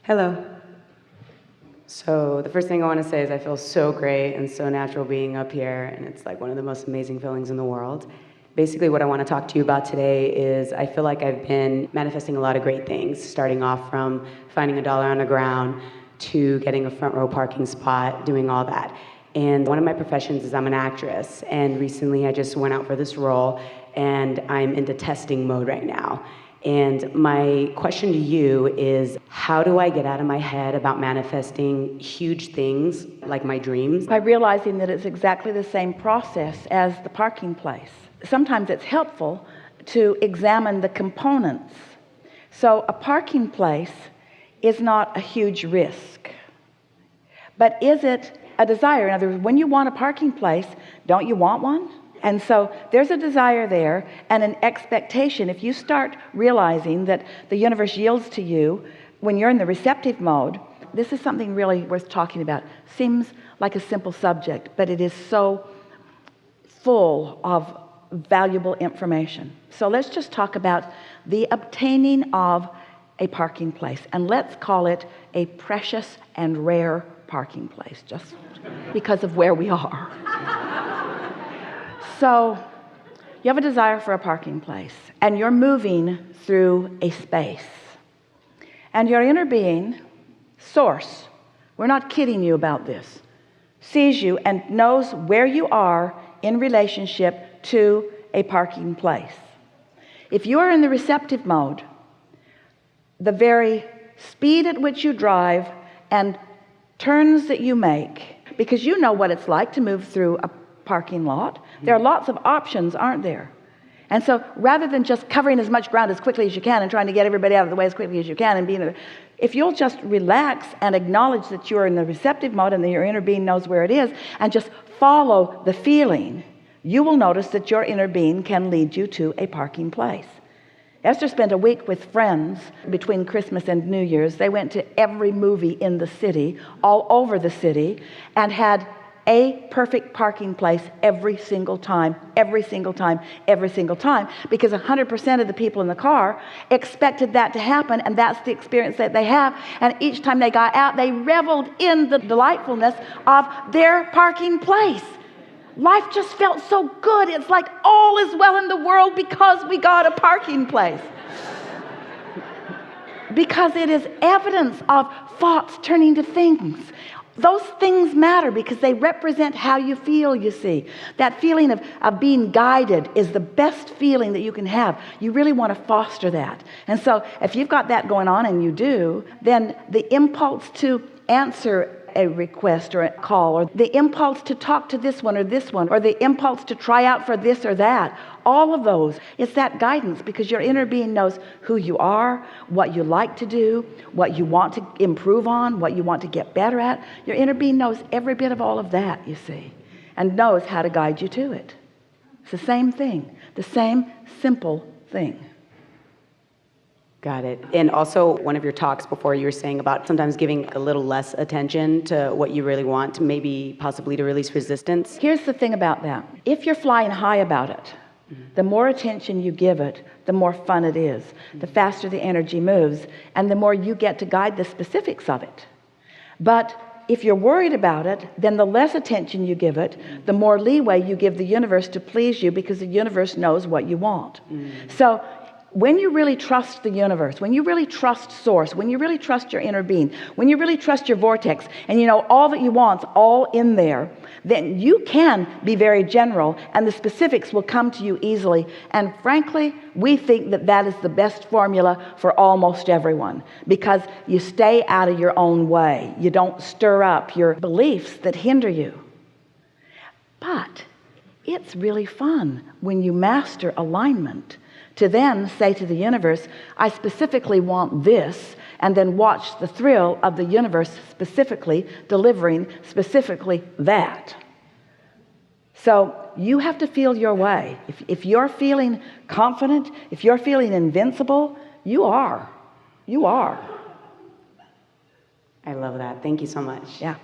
Hello. So the first thing I want to say is I feel so great and so natural being up here, and it's like one of the most amazing feelings in the world. Basically, what I want to talk to you about today is I feel like I've been manifesting a lot of great things, starting off from finding $1 on the ground to getting a front row parking spot, doing all that. And one of my professions is I'm an actress, and recently I just went out for this role, and I'm into testing mode right now. And my question to you is, how do I get out of my head about manifesting huge things like my dreams? By realizing that it's exactly the same process as the parking place. Sometimes it's helpful to examine the components. So a parking place is not a huge risk, but is it a desire? In other words, when you want a parking place, don't you want one? And so there's a desire there and an expectation. If you start realizing that the universe yields to you when you're in the receptive mode, this is something really worth talking about. Seems like a simple subject, but it is so full of valuable information. So let's just talk about the obtaining of a parking place, and let's call it a precious and rare parking place, just because of where we are. So you have a desire for a parking place, and you're moving through a space, and your inner being, source, we're not kidding you about this, sees you and knows where you are in relationship to a parking place. If you are in the receptive mode, the very speed at which you drive and turns that you make, because you know what it's like to move through a parking lot. There are lots of options, aren't there? And so rather than just covering as much ground as quickly as you can and trying to get everybody out of the way as quickly as you can and being, if you'll just relax and acknowledge that you're in the receptive mode and that your inner being knows where it is and just follow the feeling, you will notice that your inner being can lead you to a parking place. Esther spent a week with friends between Christmas and New Year's. They went to every movie in the city, all over the city, and had a perfect parking place every single time, every single time, every single time, because 100% of the people in the car expected that to happen, and that's the experience that they have. And each time they got out, they reveled in the delightfulness of their parking place. Life just felt so good. It's like all is well in the world because we got a parking place. Because it is evidence of thoughts turning to things. Those things matter because they represent how you feel, you see. That feeling of being guided is the best feeling that you can have. You really want to foster that. And so if you've got that going on, and you do, then the impulse to answer a request or a call, or the impulse to talk to this one, or the impulse to try out for this or that, all of those, it's that guidance, because your inner being knows who you are, what you like to do, what you want to improve on, what you want to get better at. Your inner being knows every bit of all of that, you see, and knows how to guide you to it. It's the same thing, the same simple thing. Got it. And also, one of your talks before, you were saying about sometimes giving a little less attention to what you really want, to maybe possibly to release resistance. Here's the thing about that. If you're flying high about it, the more attention you give it, the more fun it is, the faster the energy moves, and the more you get to guide the specifics of it. But if you're worried about it, then the less attention you give it, the more leeway you give the universe to please you, because the universe knows what you want. So when you really trust the universe, when you really trust source, when you really trust your inner being, when you really trust your vortex, and you know all that you want's all in there, then you can be very general, and the specifics will come to you easily. And frankly, we think that that is the best formula for almost everyone, because you stay out of your own way. You don't stir up your beliefs that hinder you. But it's really fun when you master alignment to then say to the universe, I specifically want this, and then watch the thrill of the universe specifically delivering specifically that. So you have to feel your way. If you're feeling confident, if you're feeling invincible, you are. I love that. Thank you so much. Yeah.